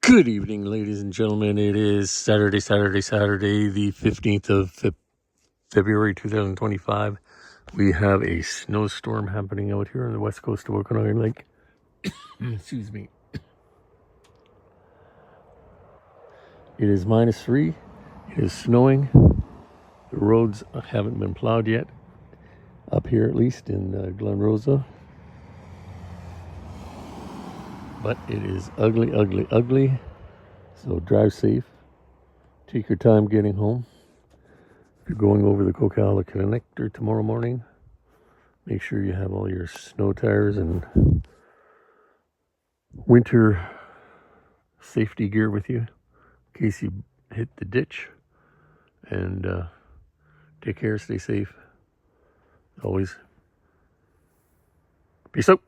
Good evening, ladies and gentlemen. It is Saturday, the 15th of February 2025. We have a snowstorm happening out here on the west coast of Okanagan Lake. Excuse me. It is -3. It is snowing. The roads haven't been plowed yet, up here at least in Glen Rosa. But it is ugly, ugly, ugly. So drive safe. Take your time getting home. If you're going over the Coquihalla Connector tomorrow morning, make sure you have all your snow tires and winter safety gear with you in case you hit the ditch. And take care, stay safe. Always. Peace out.